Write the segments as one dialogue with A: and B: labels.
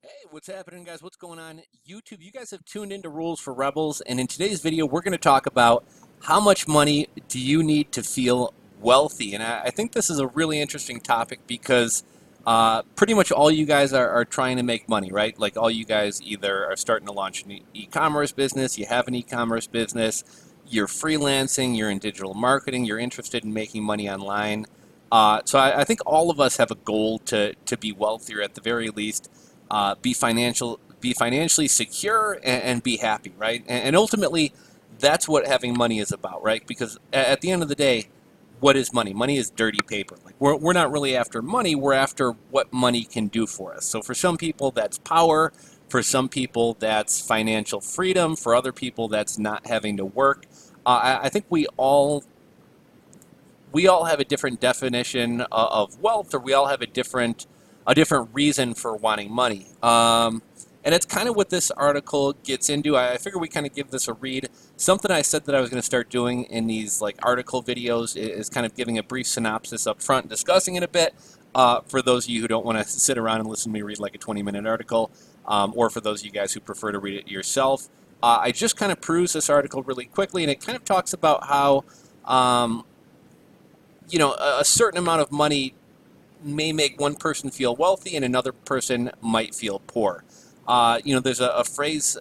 A: Hey, what's happening, guys? What's going on YouTube? You guys have tuned into Rules for Rebels, and in today's video, we're going to talk about how much money do you need to feel wealthy. And I think this is a really interesting topic because pretty much all you guys are trying to make money, right? Like all you guys either are starting to launch an e-commerce business, you have an e-commerce business, you're freelancing, you're in digital marketing, you're interested in making money online. So I think all of us have a goal to be wealthier at the very least, be financially secure and be happy, right? And ultimately, that's what having money is about, right? Because at the end of the day, what is money? Money is dirty paper. Like we're not really after money, we're after what money can do for us. So for some people, that's power. For some people, that's financial freedom. For other people, that's not having to work. I think we all have a different definition of wealth, or we all have a different reason for wanting money. And it's kind of what this article gets into. I figure we kind of give this a read. Something I said that I was going to start doing in these like article videos is kind of giving a brief synopsis up front and discussing it a bit. For those of you who don't want to sit around and listen to me read like a 20-minute article, or for those of you guys who prefer to read it yourself, I just kind of perused this article really quickly, and it kind of talks about how a certain amount of money may make one person feel wealthy and another person might feel poor. There's a phrase,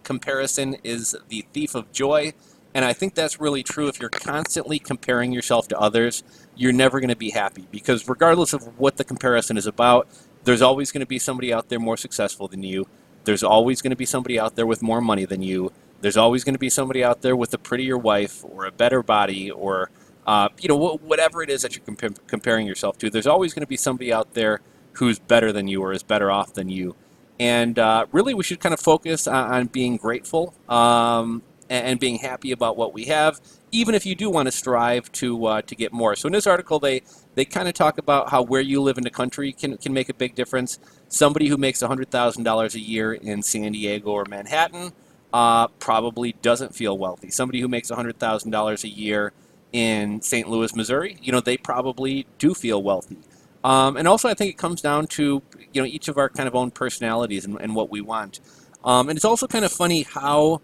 A: comparison is the thief of joy, and I think that's really true. If you're constantly comparing yourself to others, you're never going to be happy, because regardless of what the comparison is about, there's always going to be somebody out there more successful than you. There's always going to be somebody out there with more money than you. There's always going to be somebody out there with a prettier wife or a better body, or whatever it is that you're comparing yourself to. There's always going to be somebody out there who's better than you or is better off than you. And really, we should kind of focus on being grateful and being happy about what we have, even if you do want to strive to get more. So in this article, they kind of talk about how where you live in the country can make a big difference. Somebody who makes $100,000 a year in San Diego or Manhattan probably doesn't feel wealthy. Somebody who makes $100,000 a year in St. Louis, Missouri, they probably do feel wealthy. And also, I think it comes down to each of our kind of own personalities and what we want. And it's also kind of funny how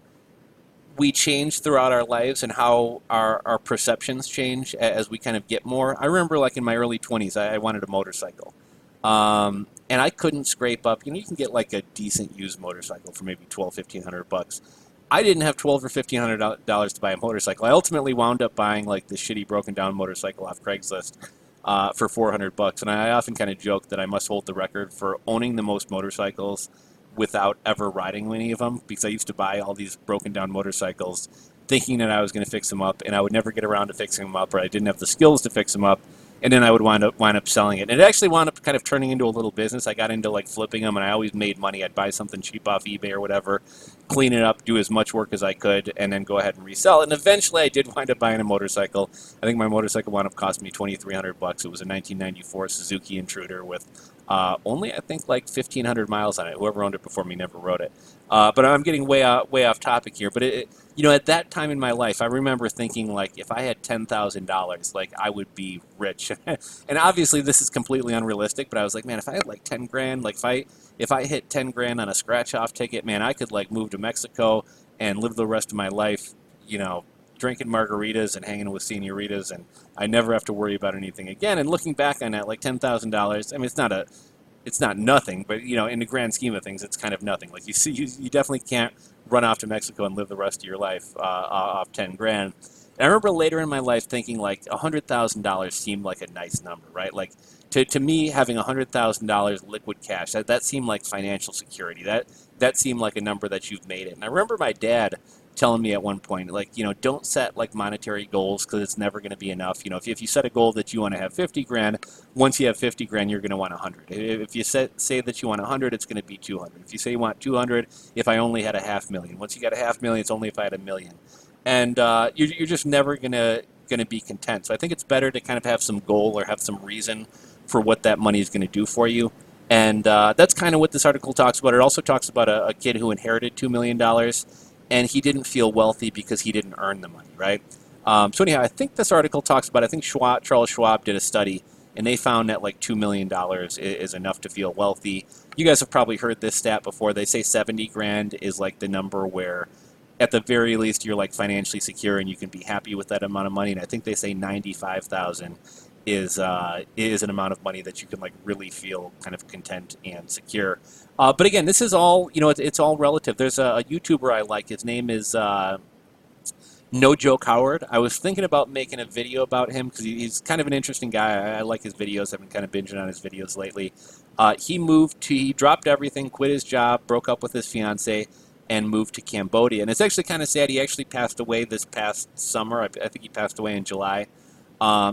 A: we change throughout our lives and how our perceptions change as we kind of get more. I remember like in my early 20s, I wanted a motorcycle. And I couldn't scrape up, you can get like a decent used motorcycle for maybe $1,200-1,500. I didn't have $1,200 or $1,500 to buy a motorcycle. I ultimately wound up buying like the shitty broken down motorcycle off Craigslist for $400. And I often kind of joke that I must hold the record for owning the most motorcycles without ever riding any of them, because I used to buy all these broken down motorcycles thinking that I was going to fix them up, and I would never get around to fixing them up, or I didn't have the skills to fix them up. And then I would wind up selling it. And it actually wound up kind of turning into a little business. I got into like flipping them, and I always made money. I'd buy something cheap off eBay or whatever, clean it up, do as much work as I could, and then go ahead and resell it. And eventually I did wind up buying a motorcycle. I think my motorcycle wound up costing me $2,300. It was a 1994 Suzuki Intruder with only, I think, like 1,500 miles on it. Whoever owned it before me never rode it. But I'm getting way off topic here. But at that time in my life, I remember thinking, like, if I had $10,000, like, I would be rich. And obviously, this is completely unrealistic. But I was like, man, if I had like 10 grand, like if I hit 10 grand on a scratch-off ticket, man, I could like move to Mexico and live the rest of my life, drinking margaritas and hanging with senoritas, and I never have to worry about anything again. And looking back on that, like $10,000, I mean, it's not nothing, but in the grand scheme of things, it's kind of nothing. Like you definitely can't run off to Mexico and live the rest of your life off 10 grand. And I remember later in my life thinking like $100,000 seemed like a nice number, right? Like to me, having $100,000 liquid cash, that seemed like financial security. That seemed like a number that you've made it. And I remember my dad telling me at one point, like, don't set like monetary goals, because it's never going to be enough. If you set a goal that you want to have 50 grand, once you have 50 grand, you're going to want 100. If you say that you want 100, it's going to be 200. If you say you want 200, if I only had a $500,000. Once you got a $500,000, it's only if I had $1 million. And you're just never going to be content. So I think it's better to kind of have some goal or have some reason for what that money is going to do for you. And that's kind of what this article talks about. It also talks about a kid who inherited $2 million, and he didn't feel wealthy because he didn't earn the money, right? So anyhow, I think this article talks about, I think Charles Schwab did a study and they found that like $2 million is enough to feel wealthy. You guys have probably heard this stat before. They say 70 grand is like the number where at the very least you're like financially secure and you can be happy with that amount of money. And I think they say 95,000 is an amount of money that you can like really feel kind of content and secure. But again, this is all, you know, it's all relative. There's a YouTuber I like. His name is No Joke Howard. I was thinking about making a video about him because he's kind of an interesting guy. I like his videos. I've been kind of binging on his videos lately. He dropped everything, quit his job, broke up with his fiance, and moved to Cambodia. And it's actually kind of sad. He actually passed away this past summer. I think he passed away in July.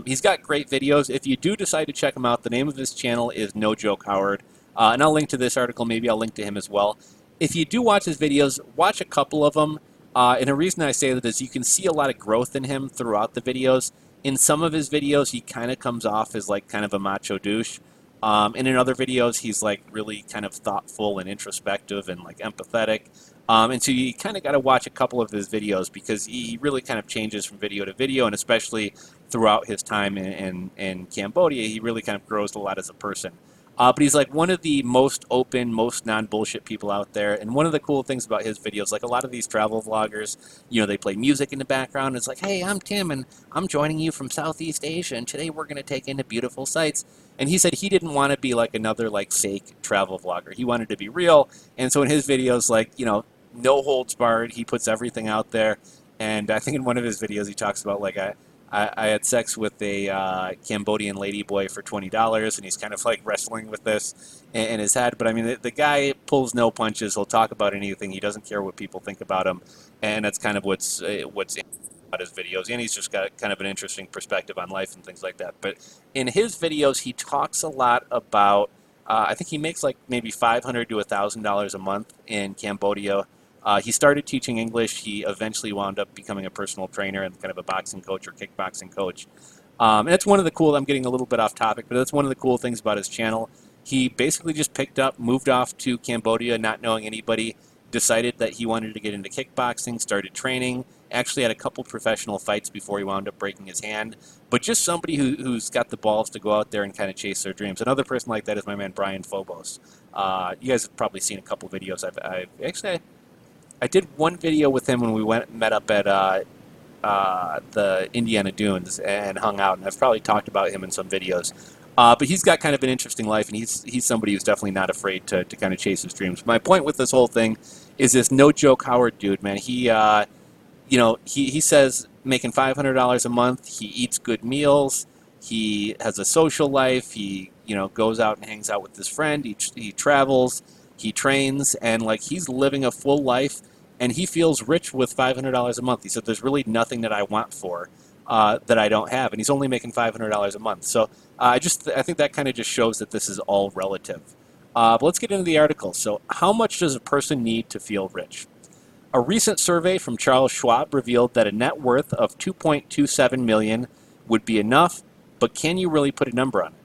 A: He's got great videos. If you do decide to check him out, the name of his channel is No Joke Howard. And I'll link to this article. Maybe I'll link to him as well. If you do watch his videos, watch a couple of them. And the reason I say that is you can see a lot of growth in him throughout the videos. In some of his videos, he kind of comes off as like kind of a macho douche. And in other videos, he's like really kind of thoughtful and introspective and like empathetic. And so you kind of got to watch a couple of his videos because he really kind of changes from video to video, and especially throughout his time in Cambodia, he really kind of grows a lot as a person. But he's like one of the most open, most non-bullshit people out there. And one of the cool things about his videos, like a lot of these travel vloggers, you know, they play music in the background. It's like, hey, I'm Tim, and I'm joining you from Southeast Asia, and today we're going to take in the beautiful sights. And he said he didn't want to be like another like fake travel vlogger. He wanted to be real. And so in his videos, like, you know, no holds barred, he puts everything out there. And I think in one of his videos, he talks about like I had sex with a Cambodian ladyboy for $20, and he's kind of like wrestling with this in his head. But I mean, the guy pulls no punches. He'll talk about anything. He doesn't care what people think about him, and that's kind of what's about his videos. And he's just got kind of an interesting perspective on life and things like that. But in his videos, he talks a lot about. I think he makes like maybe $500 to $1,000 a month in Cambodia. He started teaching English. He eventually wound up becoming a personal trainer and kind of a boxing coach or kickboxing coach. And that's one of the cool, I'm getting a little bit off topic, but that's one of the cool things about his channel. He basically just picked up, moved off to Cambodia, not knowing anybody, decided that he wanted to get into kickboxing, started training, actually had a couple professional fights before he wound up breaking his hand. But just somebody who's got the balls to go out there and kind of chase their dreams. Another person like that is my man Brian Phobos. You guys have probably seen a couple videos. I did one video with him when we met up at the Indiana Dunes and hung out, and I've probably talked about him in some videos. But he's got kind of an interesting life, and he's somebody who's definitely not afraid to kind of chase his dreams. My point with this whole thing is this No Joke Howard dude, man. He says making $500 a month. He eats good meals. He has a social life. He goes out and hangs out with his friend. He travels. He trains, and like he's living a full life, and he feels rich with $500 a month. He said, "There's really nothing that I want for that I don't have," and he's only making $500 a month. So I think that kind of just shows that this is all relative. But let's get into the article. So, how much does a person need to feel rich? A recent survey from Charles Schwab revealed that a net worth of $2.27 million would be enough, but can you really put a number on it?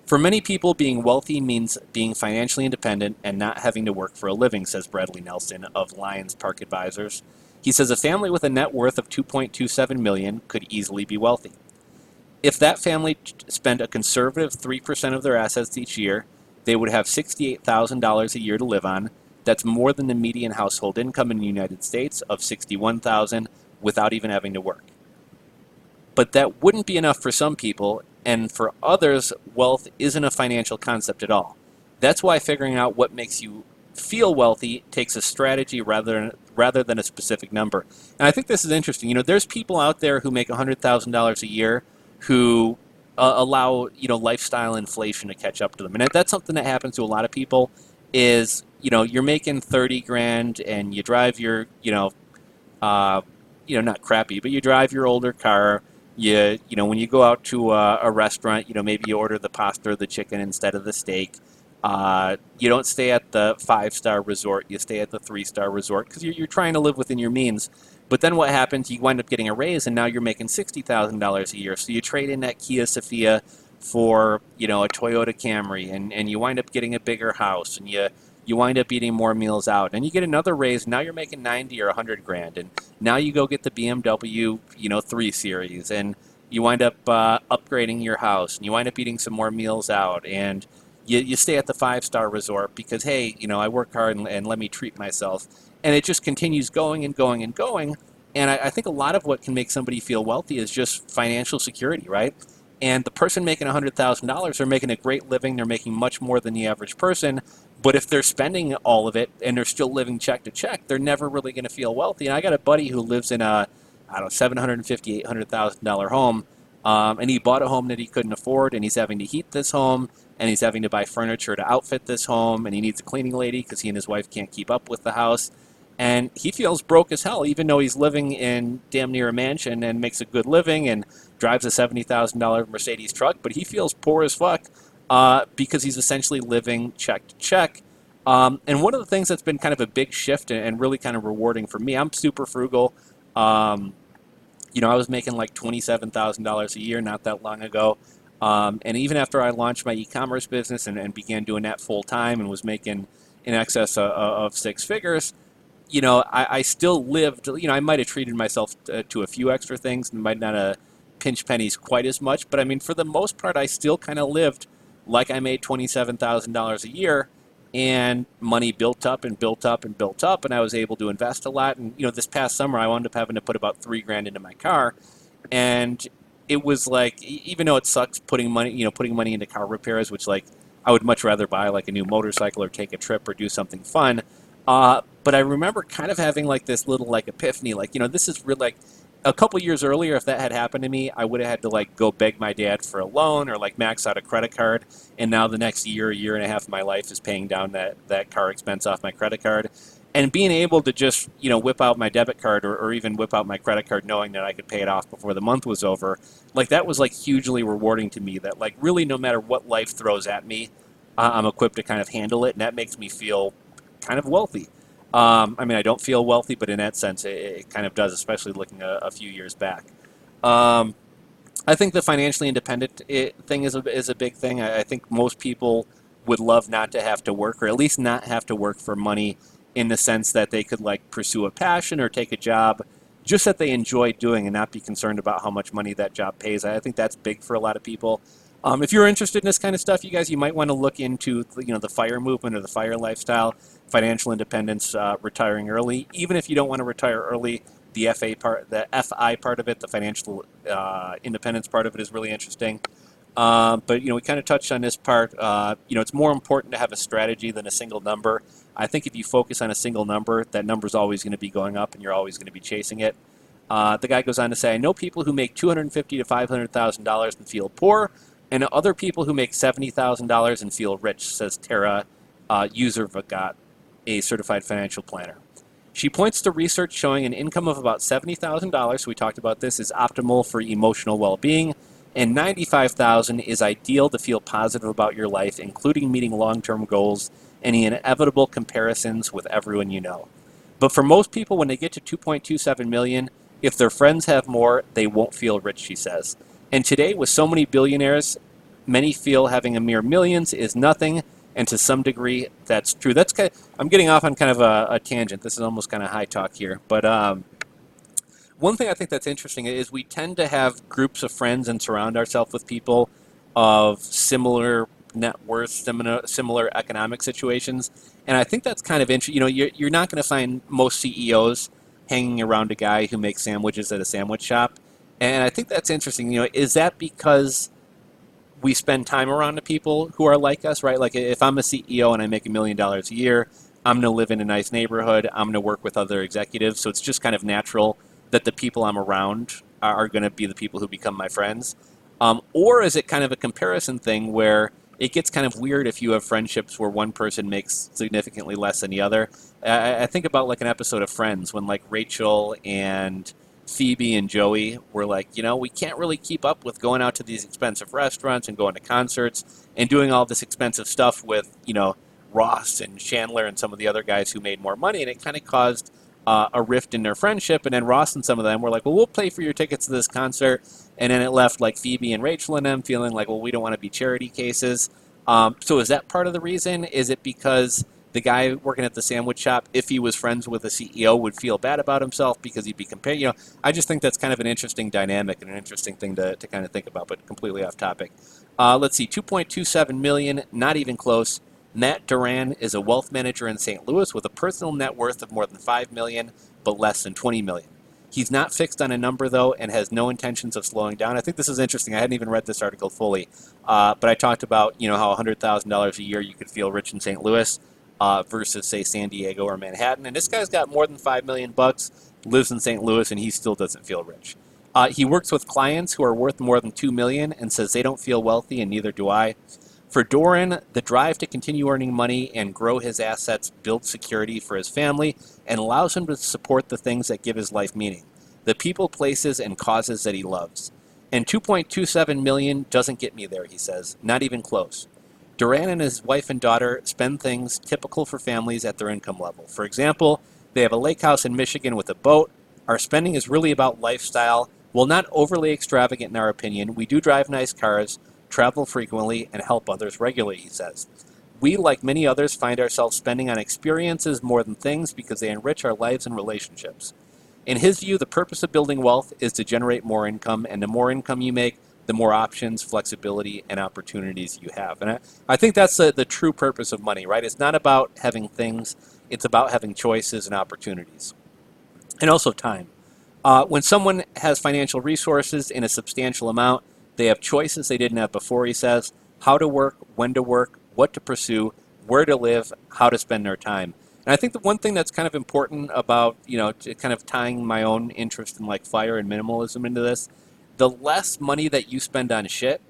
A: For many people, being wealthy means being financially independent and not having to work for a living, says Bradley Nelson of Lions Park Advisors. He says a family with a net worth of $2.27 million could easily be wealthy. If that family spent a conservative 3% of their assets each year, they would have $68,000 a year to live on. That's more than the median household income in the United States of $61,000 without even having to work. But that wouldn't be enough for some people, and for others, wealth isn't a financial concept at all. That's why figuring out what makes you feel wealthy takes a strategy rather than a specific number. And I think this is interesting. There's people out there who make $100,000 a year who allow lifestyle inflation to catch up to them, and that's something that happens to a lot of people. Is you're making 30 grand and you drive your not crappy, but you drive your older car. When you go out to a restaurant, maybe you order the pasta or the chicken instead of the steak. You don't stay at the 5-star resort. You stay at the 3-star resort because you're trying to live within your means. But then what happens? You wind up getting a raise, and now you're making $60,000 a year. So you trade in that Kia Sophia for a Toyota Camry, and you wind up getting a bigger house, and you wind up eating more meals out, and you get another raise. Now you're making 90 or 100 grand, and now you go get the BMW 3 Series, and you wind up upgrading your house, and you wind up eating some more meals out, and you stay at the five-star resort because, hey, I work hard and let me treat myself. And it just continues going and going and going. And I think a lot of what can make somebody feel wealthy is just financial security, right? And the person making $100,000, they're making a great living. They're making much more than the average person. But if they're spending all of it and they're still living check to check, they're never really going to feel wealthy. And I got a buddy who lives in a, I don't know, $750,000, $800,000 home, and he bought a home that he couldn't afford, and he's having to heat this home, and he's having to buy furniture to outfit this home, and he needs a cleaning lady because he and his wife can't keep up with the house. And he feels broke as hell, even though he's living in damn near a mansion and makes a good living and drives a $70,000 Mercedes truck, but he feels poor as fuck because he's essentially living check to check. And one of the things that's been kind of a big shift and really kind of rewarding for me, I'm super frugal. Um, I was making like $27,000 a year not that long ago. And even after I launched my e-commerce business and began doing that full time and was making in excess of six figures, I still lived, I might have treated myself to a few extra things and might not have pinched pennies quite as much. But I mean, for the most part, I still kind of lived like I made $27,000 a year, and money built up and built up and built up. And I was able to invest a lot. And, this past summer, I wound up having to put about $3,000 into my car. And it was like, even though it sucks putting money into car repairs, which like I would much rather buy like a new motorcycle or take a trip or do something fun. But I remember kind of having like this little like epiphany, like, this is really like a couple years earlier, if that had happened to me, I would have had to like go beg my dad for a loan or like max out a credit card. And now the next year and a half of my life is paying down that car expense off my credit card. And being able to just, whip out my debit card or even whip out my credit card knowing that I could pay it off before the month was over, like that was like hugely rewarding to me, that like really no matter what life throws at me, I'm equipped to kind of handle it. And that makes me feel kind of wealthy. I mean, I don't feel wealthy, but in that sense, it kind of does, especially looking a few years back. Um, I think the financially independent thing is a big thing. I think most people would love not to have to work, or at least not have to work for money, in the sense that they could like pursue a passion or take a job just that they enjoy doing and not be concerned about how much money that job pays. I think that's big for a lot of people. If you're interested in this kind of stuff, you might want to look into the FIRE movement or the FIRE lifestyle, financial independence, retiring early. Even if you don't want to retire early, the FI part of it, the financial independence part of it, is really interesting. But we kind of touched on this part. It's more important to have a strategy than a single number. I think if you focus on a single number, that number is always going to be going up, and you're always going to be chasing it. The guy goes on to say, "I know people who make $250,000 to $500,000 and feel poor, and other people who make $70,000 and feel rich," says Tara User Vagat, a certified financial planner. She points to research showing an income of about $70,000, so we talked about this, is optimal for emotional well-being, and $95,000 is ideal to feel positive about your life, including meeting long-term goals and the inevitable comparisons with everyone you know. But for most people, when they get to 2.27 million, if their friends have more, they won't feel rich, she says. And today, with so many billionaires, many feel having a mere millions is nothing, and to some degree, that's true. I'm getting off on kind of a tangent. This is almost kind of high talk here. But one thing I think that's interesting is we tend to have groups of friends and surround ourselves with people of similar net worth, similar economic situations. And I think that's kind of interesting. You're not going to find most CEOs hanging around a guy who makes sandwiches at a sandwich shop. And I think that's interesting. Is that because we spend time around the people who are like us, right? Like if I'm a CEO and I make $1 million a year, I'm going to live in a nice neighborhood. I'm going to work with other executives. So it's just kind of natural that the people I'm around are going to be the people who become my friends. Or is it kind of a comparison thing where it gets kind of weird if you have friendships where one person makes significantly less than the other? I think about like an episode of Friends when like Rachel and Phoebe and Joey were like, we can't really keep up with going out to these expensive restaurants and going to concerts and doing all this expensive stuff with, Ross and Chandler and some of the other guys who made more money. And it kind of caused a rift in their friendship. And then Ross and some of them were like, well, we'll pay for your tickets to this concert. And then it left like Phoebe and Rachel and them feeling like, well, we don't want to be charity cases. So is that part of the reason? Is it because The guy working at the sandwich shop, if he was friends with a CEO, would feel bad about himself because he'd be compared. I just think that's kind of an interesting dynamic and an interesting thing to kind of think about, but completely off topic. Let's see, 2.27 million, not even close. Matt Duran is a wealth manager in St. Louis with a personal net worth of more than 5 million, but less than 20 million. He's not fixed on a number, though, and has no intentions of slowing down. I think this is interesting. I hadn't even read this article fully, but I talked about how $100,000 a year you could feel rich in St. Louis versus, say, San Diego or Manhattan. And this guy's got more than 5 million bucks, lives in St. Louis, and he still doesn't feel rich. He works with clients who are worth more than 2 million and says they don't feel wealthy, and neither do I. For Doran, the drive to continue earning money and grow his assets builds security for his family and allows him to support the things that give his life meaning, the people, places, and causes that he loves. And 2.27 million doesn't get me there, he says, not even close. Duran and his wife and daughter spend things typical for families at their income level. For example, they have a lake house in Michigan with a boat. Our spending is really about lifestyle. While not overly extravagant in our opinion, we do drive nice cars, travel frequently, and help others regularly, he says. We, like many others, find ourselves spending on experiences more than things because they enrich our lives and relationships. In his view, the purpose of building wealth is to generate more income, and the more income you make, the more options, flexibility, and opportunities you have. And I think that's the true purpose of money, right? It's not about having things, it's about having choices and opportunities. And also time. When someone has financial resources in a substantial amount, they have choices they didn't have before, he says, how to work, when to work, what to pursue, where to live, how to spend their time. And I think the one thing that's kind of important about, kind of tying my own interest in like FIRE and minimalism into this, the less money that you spend on shit,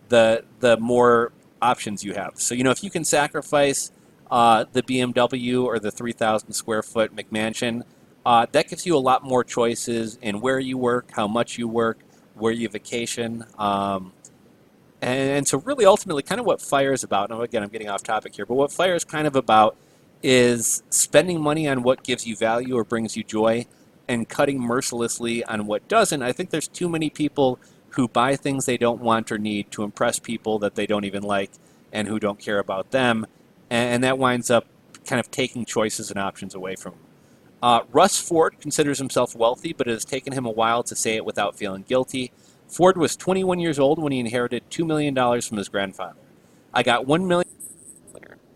A: the more options you have. So, if you can sacrifice the BMW or the 3,000 square foot McMansion, that gives you a lot more choices in where you work, how much you work, where you vacation. And so really ultimately kind of what FIRE is about, and again, I'm getting off topic here, but what FIRE is kind of about is spending money on what gives you value or brings you joy and cutting mercilessly on what doesn't. I think there's too many people who buy things they don't want or need to impress people that they don't even like and who don't care about them, and that winds up kind of taking choices and options away from them. Russ Ford considers himself wealthy, but it has taken him a while to say it without feeling guilty. Ford was 21 years old when he inherited $2 million from his grandfather. I got $1 million.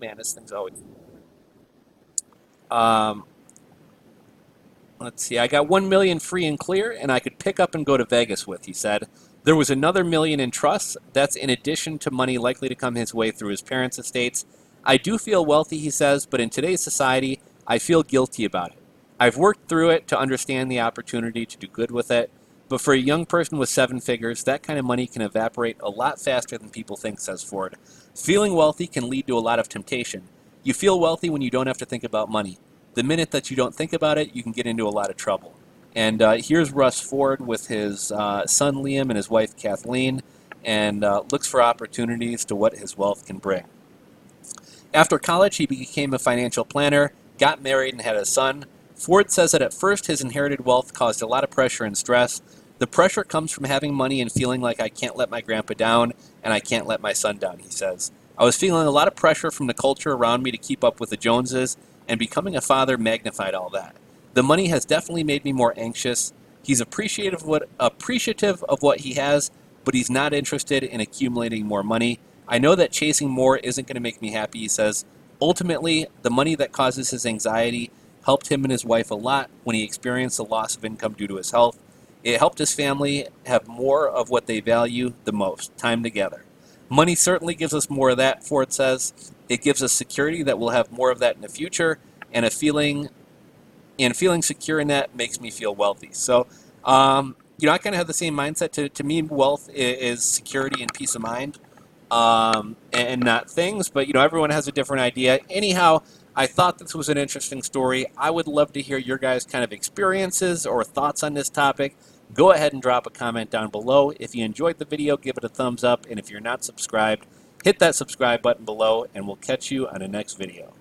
A: Man, this thing's always... Let's see, I got $1 million free and clear, and I could pick up and go to Vegas with, he said. There was another $1 million in trusts. That's in addition to money likely to come his way through his parents' estates. I do feel wealthy, he says, but in today's society, I feel guilty about it. I've worked through it to understand the opportunity to do good with it, but for a young person with 7 figures, that kind of money can evaporate a lot faster than people think, says Ford. Feeling wealthy can lead to a lot of temptation. You feel wealthy when you don't have to think about money. The minute that you don't think about it, you can get into a lot of trouble. And here's Russ Ford with his son Liam and his wife Kathleen, and looks for opportunities to what his wealth can bring. After college, he became a financial planner, got married, and had a son. Ford says that at first his inherited wealth caused a lot of pressure and stress. The pressure comes from having money and feeling like I can't let my grandpa down and I can't let my son down, he says. I was feeling a lot of pressure from the culture around me to keep up with the Joneses, and becoming a father magnified all that. The money has definitely made me more anxious. He's appreciative of what he has, but he's not interested in accumulating more money. I know that chasing more isn't going to make me happy, he says. Ultimately, the money that causes his anxiety helped him and his wife a lot when he experienced the loss of income due to his health. It helped his family have more of what they value the most, time together. Money certainly gives us more of that, Ford says. It gives us security that we'll have more of that in the future, and feeling secure in that makes me feel wealthy. So, I kind of have the same mindset. To me, wealth is security and peace of mind, and not things. But, everyone has a different idea. Anyhow, I thought this was an interesting story. I would love to hear your guys' kind of experiences or thoughts on this topic. Go ahead and drop a comment down below. If you enjoyed the video, give it a thumbs up. And if you're not subscribed, hit that subscribe button below, and we'll catch you on the next video.